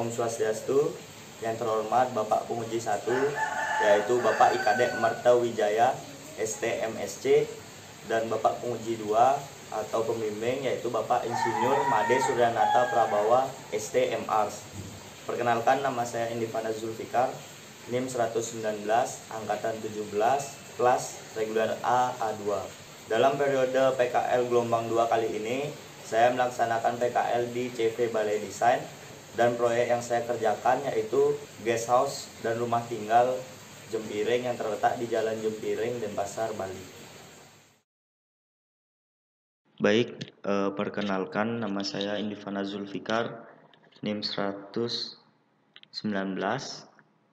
Om Swastiastu. Yang terhormat Bapak Penguji 1, yaitu Bapak IKD Martawijaya STMSC, dan Bapak Penguji 2 atau pembimbing yaitu Bapak Insinyur Made Suryanata Prabawa STMArs. Perkenalkan, nama saya Indifana Zulfikar, NIM 119, Angkatan 17, kelas reguler A A2. Dalam periode PKL gelombang 2 kali ini, saya melaksanakan PKL di CV Balai Desain, dan proyek yang saya kerjakan yaitu guest house dan rumah tinggal Jempiring yang terletak di Jalan Jempiring, Denpasar, Bali. Baik, perkenalkan, nama saya Indifana Zulfikar, NIM 119,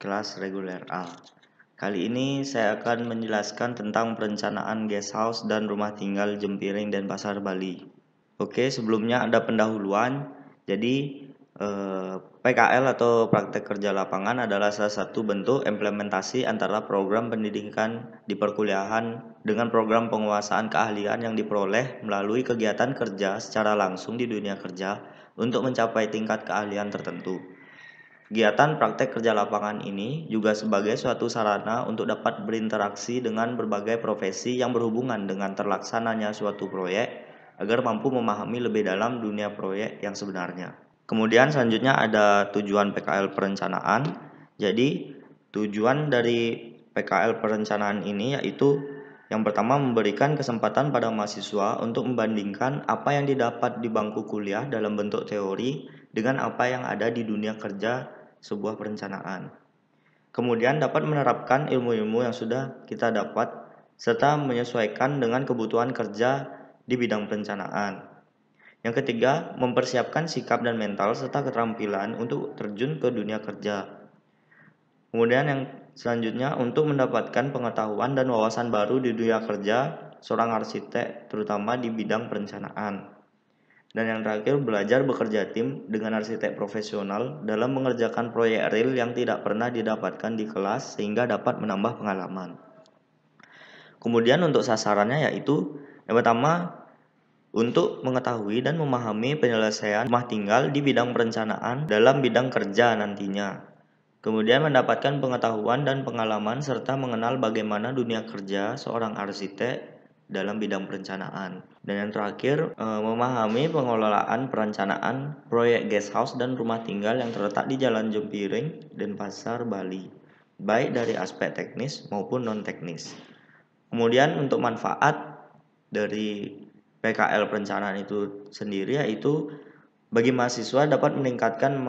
kelas reguler A. Kali ini saya akan menjelaskan tentang perencanaan guest house dan rumah tinggal Jempiring, Denpasar, Bali. Oke, sebelumnya ada pendahuluan. Jadi PKL atau praktek kerja lapangan adalah salah satu bentuk implementasi antara program pendidikan di perkuliahan dengan program penguasaan keahlian yang diperoleh melalui kegiatan kerja secara langsung di dunia kerja untuk mencapai tingkat keahlian tertentu. Kegiatan praktek kerja lapangan ini juga sebagai suatu sarana untuk dapat berinteraksi dengan berbagai profesi yang berhubungan dengan terlaksananya suatu proyek agar mampu memahami lebih dalam dunia proyek yang sebenarnya. Kemudian selanjutnya ada tujuan PKL perencanaan. Jadi tujuan dari PKL perencanaan ini yaitu yang pertama, memberikan kesempatan pada mahasiswa untuk membandingkan apa yang didapat di bangku kuliah dalam bentuk teori dengan apa yang ada di dunia kerja sebuah perencanaan. Kemudian dapat menerapkan ilmu-ilmu yang sudah kita dapat serta menyesuaikan dengan kebutuhan kerja di bidang perencanaan. Yang ketiga, mempersiapkan sikap dan mental serta keterampilan untuk terjun ke dunia kerja. Kemudian yang selanjutnya, untuk mendapatkan pengetahuan dan wawasan baru di dunia kerja seorang arsitek, terutama di bidang perencanaan. Dan yang terakhir, belajar bekerja tim dengan arsitek profesional dalam mengerjakan proyek real yang tidak pernah didapatkan di kelas sehingga dapat menambah pengalaman. Kemudian untuk sasarannya yaitu yang pertama, untuk mengetahui dan memahami penyelesaian rumah tinggal di bidang perencanaan dalam bidang kerja nantinya. Kemudian mendapatkan pengetahuan dan pengalaman serta mengenal bagaimana dunia kerja seorang arsitek dalam bidang perencanaan. Dan yang terakhir, memahami pengelolaan perencanaan proyek guest house dan rumah tinggal yang terletak di Jalan Jempiring, Denpasar, Bali, baik dari aspek teknis maupun non-teknis. Kemudian untuk manfaat dari PKL perencanaan itu sendiri yaitu bagi mahasiswa dapat meningkatkan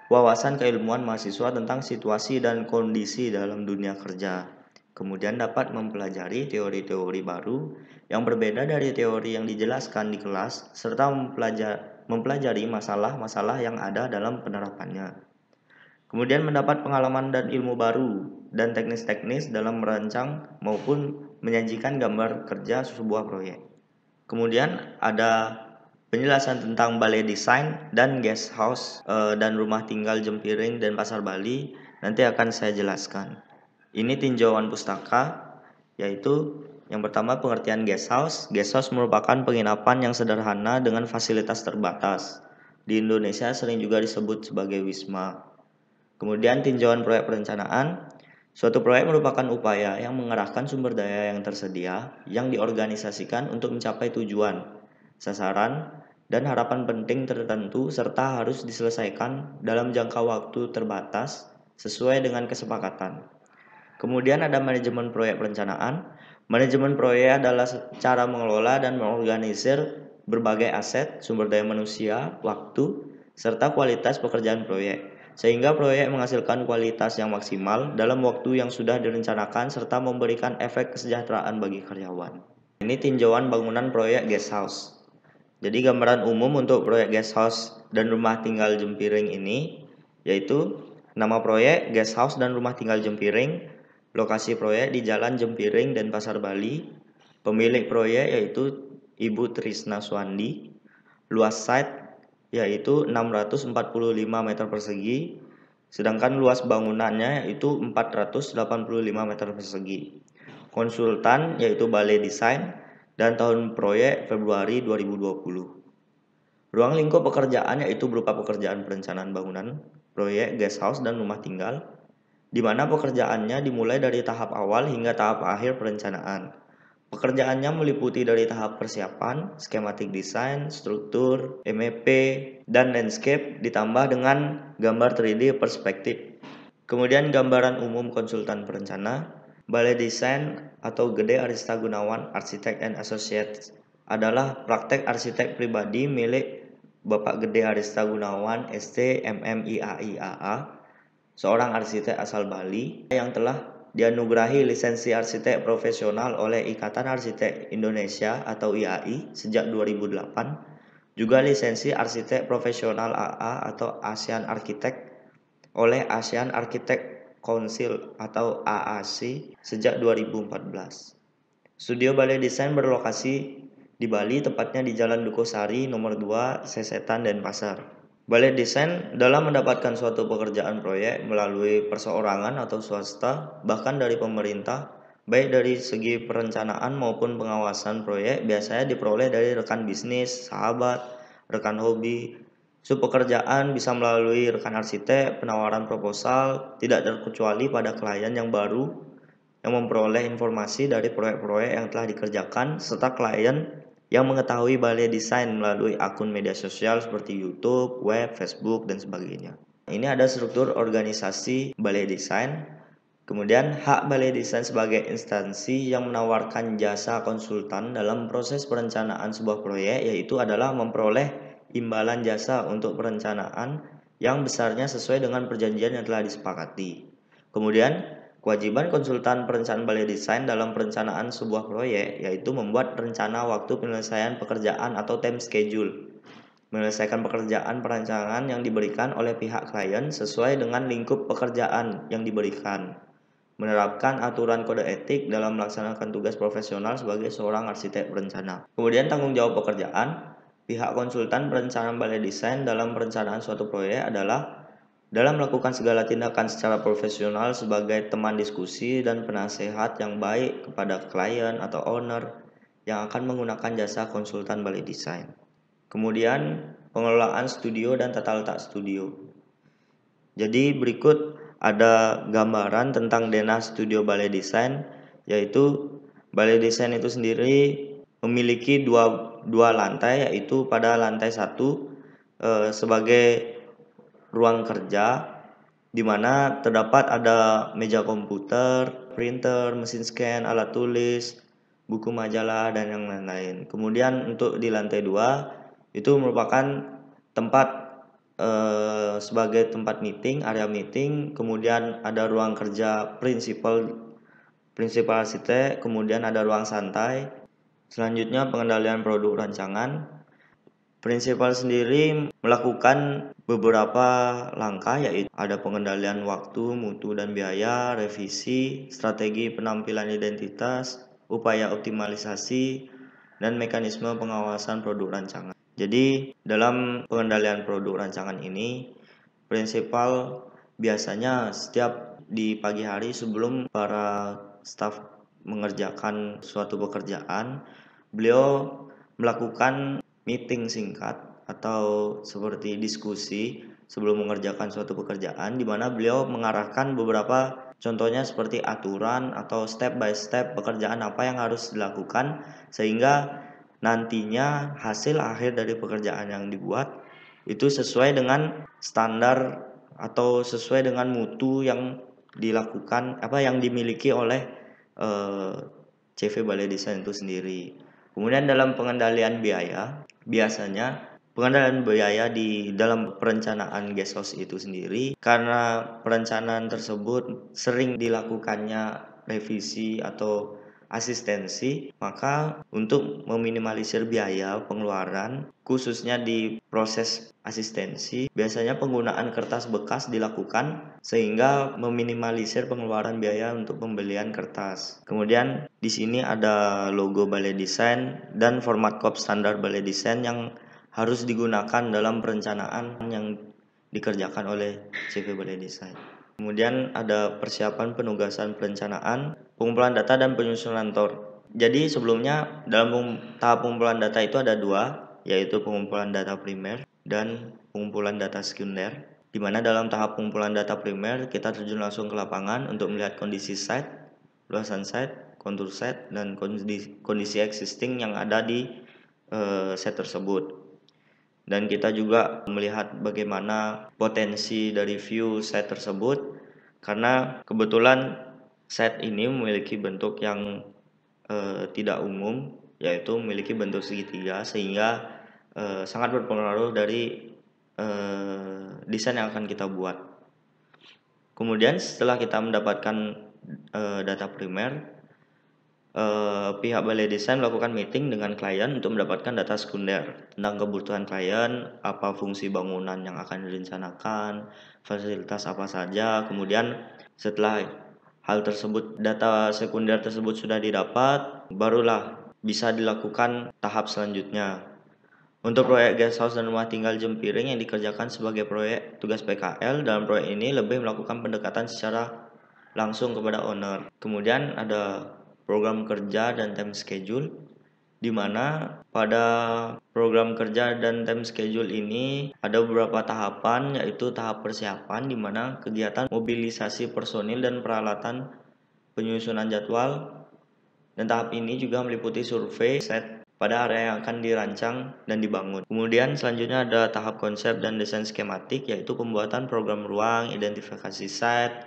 wawasan keilmuan mahasiswa tentang situasi dan kondisi dalam dunia kerja. Kemudian dapat mempelajari teori-teori baru yang berbeda dari teori yang dijelaskan di kelas serta mempelajari masalah-masalah yang ada dalam penerapannya. Kemudian mendapat pengalaman dan ilmu baru dan teknis-teknis dalam merancang maupun menyajikan gambar kerja sebuah proyek. Kemudian ada penjelasan tentang balai desain dan guest house dan rumah tinggal Jempiring dan Pasar Bali. Nanti akan saya jelaskan. Ini tinjauan pustaka, yaitu yang pertama pengertian guest house. Guest house merupakan penginapan yang sederhana dengan fasilitas terbatas. Di Indonesia sering juga disebut sebagai wisma. Kemudian tinjauan proyek perencanaan. Suatu proyek merupakan upaya yang mengerahkan sumber daya yang tersedia yang diorganisasikan untuk mencapai tujuan, sasaran, dan harapan penting tertentu serta harus diselesaikan dalam jangka waktu terbatas sesuai dengan kesepakatan. Kemudian ada manajemen proyek perencanaan. Manajemen proyek adalah cara mengelola dan mengorganisir berbagai aset, sumber daya manusia, waktu, serta kualitas pekerjaan proyek, sehingga proyek menghasilkan kualitas yang maksimal dalam waktu yang sudah direncanakan serta memberikan efek kesejahteraan bagi karyawan. Ini tinjauan bangunan proyek guest house. Jadi gambaran umum untuk proyek guest house dan rumah tinggal Jempiring ini yaitu nama proyek guest house dan rumah tinggal Jempiring, lokasi proyek di Jalan Jempiring, Denpasar, Bali, pemilik proyek yaitu Ibu Trisna Suwandi, luas site yaitu 645 meter persegi, sedangkan luas bangunannya yaitu 485 meter persegi. Konsultan yaitu Balai Desain, dan tahun proyek Februari 2020. Ruang lingkup pekerjaan yaitu berupa pekerjaan perencanaan bangunan, proyek guest house dan rumah tinggal, di mana pekerjaannya dimulai dari tahap awal hingga tahap akhir perencanaan. Pekerjaannya meliputi dari tahap persiapan, skematik desain, struktur, MEP, dan landscape ditambah dengan gambar 3D perspektif. Kemudian gambaran umum konsultan perencana, Balai Desain atau Gede Arista Gunawan Arsitek and Associates adalah praktek arsitek pribadi milik Bapak Gede Arista Gunawan ST MMIAIAA, seorang arsitek asal Bali yang telah dianugerahi lisensi arsitek profesional oleh Ikatan Arsitek Indonesia atau IAI sejak 2008, juga lisensi arsitek profesional AA atau ASEAN Architect oleh ASEAN Architect Council atau AAC sejak 2014. Studio Balai Desain berlokasi di Bali, tepatnya di Jalan Dukosari nomor 2, Sesetan, Denpasar. Balai Desain dalam mendapatkan suatu pekerjaan proyek melalui perseorangan atau swasta, bahkan dari pemerintah, baik dari segi perencanaan maupun pengawasan proyek, biasanya diperoleh dari rekan bisnis, sahabat, rekan hobi. Pekerjaan bisa melalui rekan arsitek, penawaran proposal, tidak terkecuali pada klien yang baru yang memperoleh informasi dari proyek-proyek yang telah dikerjakan, serta klien yang mengetahui Balai Desain melalui akun media sosial seperti YouTube, web, Facebook, dan sebagainya. Ini ada struktur organisasi Balai Desain, kemudian hak Balai Desain sebagai instansi yang menawarkan jasa konsultan dalam proses perencanaan sebuah proyek, yaitu adalah memperoleh imbalan jasa untuk perencanaan yang besarnya sesuai dengan perjanjian yang telah disepakati. Kemudian, kewajiban konsultan perencanaan Balai Desain dalam perencanaan sebuah proyek yaitu membuat rencana waktu penyelesaian pekerjaan atau time schedule, menyelesaikan pekerjaan perencanaan yang diberikan oleh pihak klien sesuai dengan lingkup pekerjaan yang diberikan, menerapkan aturan kode etik dalam melaksanakan tugas profesional sebagai seorang arsitek perencana. Kemudian tanggung jawab pekerjaan, pihak konsultan perencanaan Balai Desain dalam perencanaan suatu proyek adalah dalam melakukan segala tindakan secara profesional sebagai teman diskusi dan penasehat yang baik kepada klien atau owner yang akan menggunakan jasa konsultan Balai Desain. Kemudian pengelolaan studio dan tata letak studio. Jadi berikut ada gambaran tentang denah studio Balai Desain, yaitu Balai Desain itu sendiri memiliki dua lantai, yaitu pada lantai 1 sebagai ruang kerja, di mana terdapat ada meja komputer, printer, mesin scan, alat tulis, buku majalah, dan yang lain-lain. Kemudian untuk di lantai 2 itu merupakan tempat sebagai tempat meeting, area meeting. Kemudian ada ruang kerja prinsipal arsitek, kemudian ada ruang santai. Selanjutnya pengendalian produk rancangan. Prinsipal sendiri melakukan beberapa langkah, yaitu ada pengendalian waktu, mutu dan biaya, revisi, strategi penampilan identitas, upaya optimalisasi, dan mekanisme pengawasan produk rancangan. Jadi dalam pengendalian produk rancangan ini, prinsipal biasanya setiap di pagi hari sebelum para staf mengerjakan suatu pekerjaan, beliau melakukan meeting singkat atau seperti diskusi sebelum mengerjakan suatu pekerjaan, di mana beliau mengarahkan beberapa contohnya seperti aturan atau step by step pekerjaan apa yang harus dilakukan, sehingga nantinya hasil akhir dari pekerjaan yang dibuat itu sesuai dengan standar atau sesuai dengan mutu yang dilakukan yang dimiliki oleh CV Balai Desain itu sendiri. Kemudian dalam pengendalian biaya, biasanya pengendalian biaya di dalam perencanaan guest house itu sendiri, karena perencanaan tersebut sering dilakukannya revisi atau asistensi, maka untuk meminimalisir biaya pengeluaran khususnya di proses asistensi, biasanya penggunaan kertas bekas dilakukan sehingga meminimalisir pengeluaran biaya untuk pembelian kertas. Kemudian di sini ada logo Balai Desain dan format kop standar Balai Desain yang harus digunakan dalam perencanaan yang dikerjakan oleh CV Balai Desain. Kemudian ada persiapan penugasan perencanaan, pengumpulan data dan penyusunan TOR. Jadi sebelumnya dalam tahap pengumpulan data itu ada dua, yaitu pengumpulan data primer dan pengumpulan data sekunder. di mana dalam tahap pengumpulan data primer kita terjun langsung ke lapangan untuk melihat kondisi site, luasan site, kontur site, dan kondisi existing yang ada di site tersebut. Dan kita juga melihat bagaimana potensi dari view site tersebut, karena kebetulan site ini memiliki bentuk yang tidak umum, yaitu memiliki bentuk segitiga, sehingga sangat berpengaruh dari desain yang akan kita buat. Kemudian setelah kita mendapatkan data primer, pihak balai desain melakukan meeting dengan klien untuk mendapatkan data sekunder tentang kebutuhan klien, apa fungsi bangunan yang akan direncanakan, fasilitas apa saja. Kemudian setelah hal tersebut, data sekunder tersebut sudah didapat, barulah bisa dilakukan tahap selanjutnya. Untuk proyek guest house dan rumah tinggal Jempiring yang dikerjakan sebagai proyek tugas PKL, dalam proyek ini lebih melakukan pendekatan secara langsung kepada owner. Kemudian ada program kerja dan time schedule, di mana pada program kerja dan time schedule ini ada beberapa tahapan, yaitu tahap persiapan di mana kegiatan mobilisasi personil dan peralatan, penyusunan jadwal, dan tahap ini juga meliputi survei set pada area yang akan dirancang dan dibangun. Kemudian selanjutnya ada tahap konsep dan desain skematik, yaitu pembuatan program ruang, identifikasi site,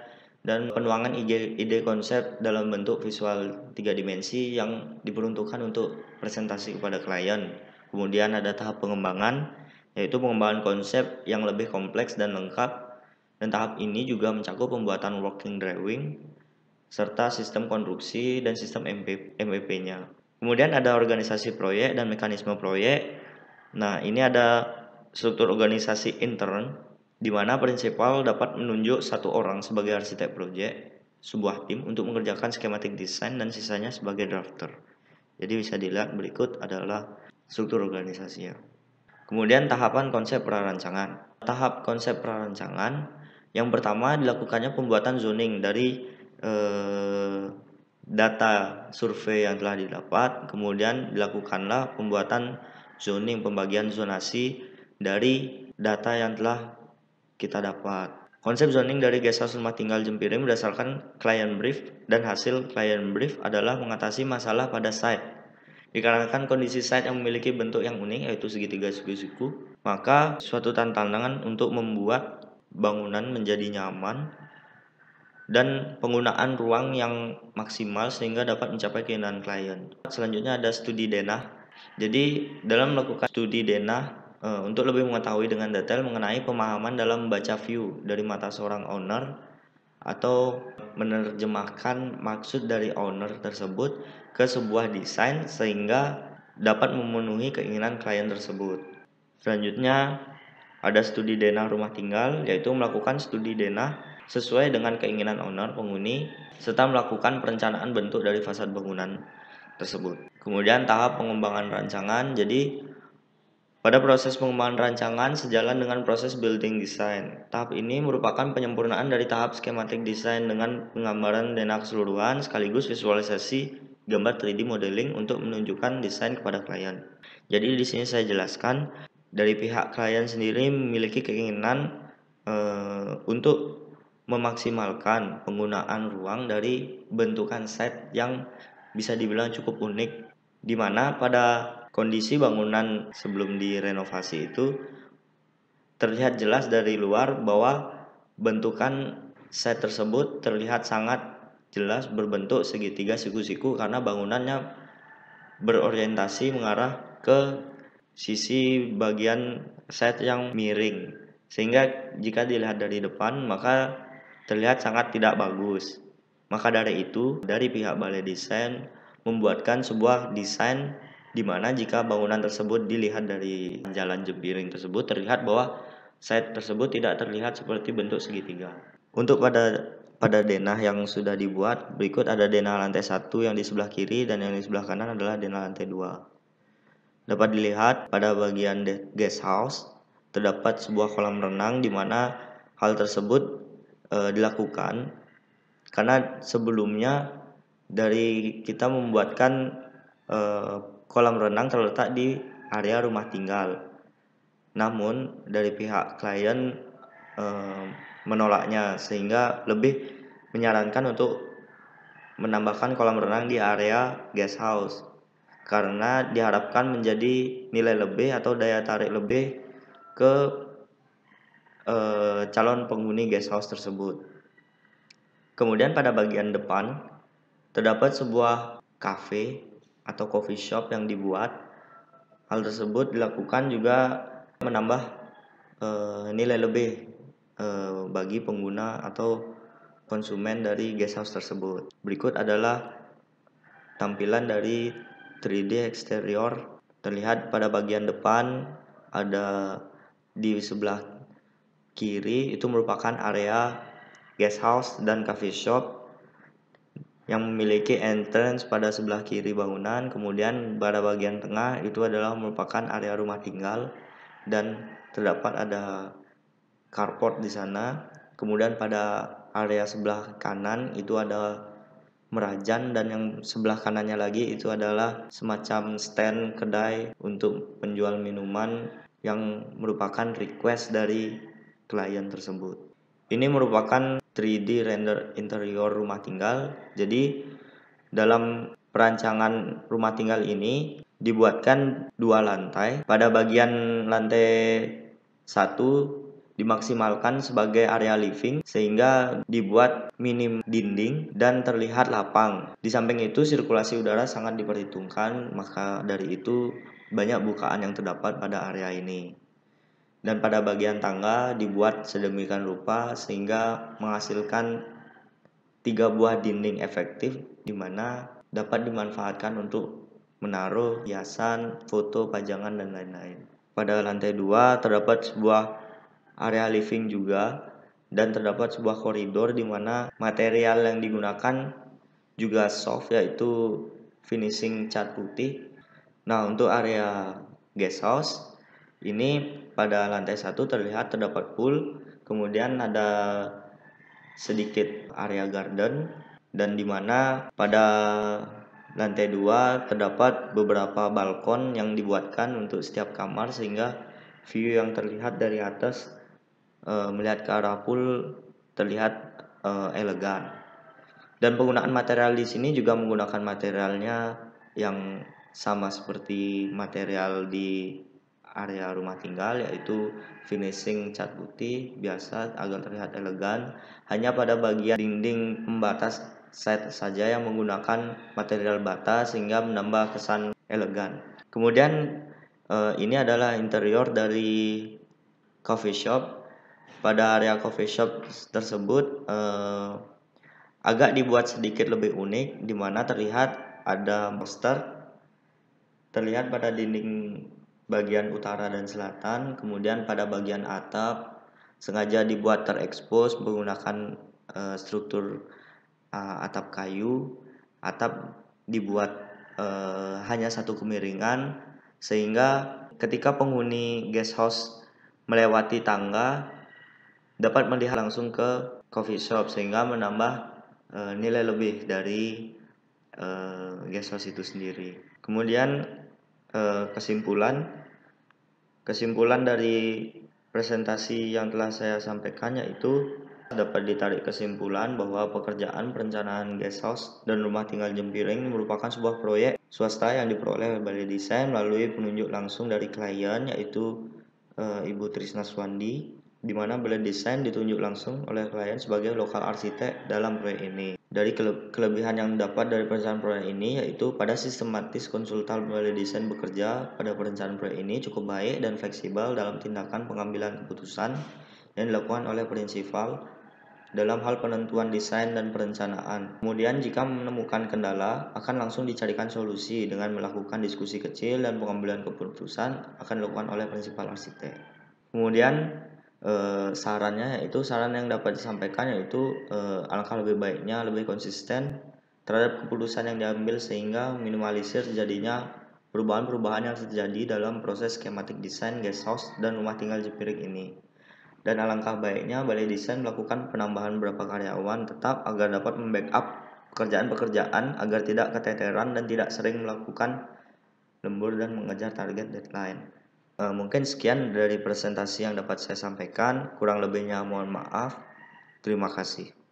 dan penuangan ide konsep dalam bentuk visual 3 dimensi yang diperuntukkan untuk presentasi kepada klien. Kemudian ada tahap pengembangan, yaitu pengembangan konsep yang lebih kompleks dan lengkap, dan tahap ini juga mencakup pembuatan working drawing serta sistem konstruksi dan sistem MVP-nya. Kemudian ada organisasi proyek dan mekanisme proyek. Nah, ini ada struktur organisasi intern, di mana prinsipal dapat menunjuk satu orang sebagai arsitek proyek, sebuah tim untuk mengerjakan skematik desain, dan sisanya sebagai drafter. Jadi bisa dilihat berikut adalah struktur organisasinya. Kemudian tahapan konsep prarancangan. Tahap konsep prarancangan yang pertama dilakukannya pembuatan zoning dari data survei yang telah didapat. Kemudian dilakukanlah pembuatan zoning, pembagian zonasi dari data yang telah kita dapat. Konsep zoning dari guest house rumah tinggal Jempiring berdasarkan client brief, dan hasil client brief adalah mengatasi masalah pada site. Dikarenakan kondisi site yang memiliki bentuk yang unik, yaitu segitiga siku-siku, maka suatu tantangan untuk membuat bangunan menjadi nyaman dan penggunaan ruang yang maksimal sehingga dapat mencapai keinginan klien. Selanjutnya ada studi denah. Jadi dalam melakukan studi denah, untuk lebih mengetahui dengan detail mengenai pemahaman dalam membaca view dari mata seorang owner, atau menerjemahkan maksud dari owner tersebut ke sebuah desain sehingga dapat memenuhi keinginan klien tersebut. Selanjutnya ada studi denah rumah tinggal, yaitu melakukan studi denah sesuai dengan keinginan owner penghuni serta melakukan perencanaan bentuk dari fasad bangunan tersebut. Kemudian tahap pengembangan rancangan. Jadi pada proses pengembangan rancangan sejalan dengan proses building design. Tahap ini merupakan penyempurnaan dari tahap skematik desain dengan penggambaran denah keseluruhan sekaligus visualisasi gambar 3D modeling untuk menunjukkan desain kepada klien. Jadi di sini saya jelaskan dari pihak klien sendiri memiliki keinginan untuk memaksimalkan penggunaan ruang dari bentukan site yang bisa dibilang cukup unik, di mana pada kondisi bangunan sebelum direnovasi itu terlihat jelas dari luar bahwa bentukan site tersebut terlihat sangat jelas berbentuk segitiga siku-siku karena bangunannya berorientasi mengarah ke sisi bagian site yang miring, sehingga jika dilihat dari depan maka terlihat sangat tidak bagus. Maka dari itu, dari pihak balai desain membuatkan sebuah desain di mana jika bangunan tersebut dilihat dari jalan Jempiring tersebut terlihat bahwa site tersebut tidak terlihat seperti bentuk segitiga. Untuk pada denah yang sudah dibuat, berikut ada denah lantai 1 yang di sebelah kiri dan yang di sebelah kanan adalah denah lantai 2. Dapat dilihat pada bagian guest house terdapat sebuah kolam renang, di mana hal tersebut dilakukan karena sebelumnya dari kita membuatkan kolam renang terletak di area rumah tinggal. Namun dari pihak klien eh, menolaknya, sehingga lebih menyarankan untuk menambahkan kolam renang di area guest house karena diharapkan menjadi nilai lebih atau daya tarik lebih ke calon penghuni guest house tersebut. Kemudian pada bagian depan terdapat sebuah cafe atau coffee shop yang dibuat. Hal tersebut dilakukan juga menambah nilai lebih bagi pengguna atau konsumen dari guest house tersebut. Berikut adalah tampilan dari 3D eksterior. Terlihat pada bagian depan ada di sebelah kiri itu merupakan area guest house dan coffee shop yang memiliki entrance pada sebelah kiri bangunan. Kemudian pada bagian tengah itu adalah merupakan area rumah tinggal dan terdapat ada carport di sana. Kemudian pada area sebelah kanan itu ada merajan, dan yang sebelah kanannya lagi itu adalah semacam stand kedai untuk penjual minuman yang merupakan request dari klien tersebut. Ini merupakan 3D render interior rumah tinggal. Jadi dalam perancangan rumah tinggal ini dibuatkan 2 lantai. Pada bagian lantai 1 dimaksimalkan sebagai area living sehingga dibuat minim dinding dan terlihat lapang. Di samping itu sirkulasi udara sangat diperhitungkan, maka dari itu banyak bukaan yang terdapat pada area ini. Dan pada bagian tangga dibuat sedemikian rupa sehingga menghasilkan 3 buah dinding efektif di mana dapat dimanfaatkan untuk menaruh hiasan, foto, pajangan, dan lain-lain. Pada lantai 2 terdapat sebuah area living juga, dan terdapat sebuah koridor di mana material yang digunakan juga soft, yaitu finishing cat putih. Nah, untuk area guest house ini pada lantai 1 terlihat terdapat pool, kemudian ada sedikit area garden, dan di mana pada lantai 2 terdapat beberapa balkon yang dibuatkan untuk setiap kamar sehingga view yang terlihat dari atas melihat ke arah pool terlihat elegan. Dan penggunaan material di sini juga menggunakan materialnya yang sama seperti material di area rumah tinggal, yaitu finishing cat putih biasa agar terlihat elegan. Hanya pada bagian dinding pembatas set saja yang menggunakan material bata sehingga menambah kesan elegan. Kemudian ini adalah interior dari coffee shop. Pada area coffee shop tersebut agak dibuat sedikit lebih unik, di mana terlihat ada poster terlihat pada dinding bagian utara dan selatan. Kemudian pada bagian atap sengaja dibuat terekspos menggunakan struktur atap kayu. Atap dibuat hanya satu kemiringan sehingga ketika penghuni guest house melewati tangga dapat melihat langsung ke coffee shop sehingga menambah nilai lebih dari guest house itu sendiri. Kemudian kesimpulan dari presentasi yang telah saya sampaikan yaitu dapat ditarik kesimpulan bahwa pekerjaan perencanaan guest house dan rumah tinggal Jempiring merupakan sebuah proyek swasta yang diperoleh oleh Balai Desain melalui penunjuk langsung dari klien, yaitu Ibu Trisna Swandi, di mana Balai Desain ditunjuk langsung oleh klien sebagai lokal arsitek dalam proyek ini. Dari kelebihan yang dapat dari perencanaan proyek ini yaitu pada sistematis konsultan Balai Desain bekerja pada perencanaan proyek ini cukup baik dan fleksibel dalam tindakan pengambilan keputusan yang dilakukan oleh prinsipal dalam hal penentuan desain dan perencanaan. Kemudian jika menemukan kendala akan langsung dicarikan solusi dengan melakukan diskusi kecil, dan pengambilan keputusan akan dilakukan oleh prinsipal arsitek. Kemudian saran yang dapat disampaikan yaitu alangkah lebih baiknya lebih konsisten terhadap keputusan yang diambil sehingga minimalisir terjadinya perubahan-perubahan yang terjadi dalam proses skematik desain guest house dan rumah tinggal Jempiring ini. Dan alangkah baiknya Balai Desain melakukan penambahan beberapa karyawan tetap agar dapat membackup pekerjaan-pekerjaan agar tidak keteteran dan tidak sering melakukan lembur dan mengejar target deadline. Mungkin sekian dari presentasi yang dapat saya sampaikan, kurang lebihnya mohon maaf. Terima kasih.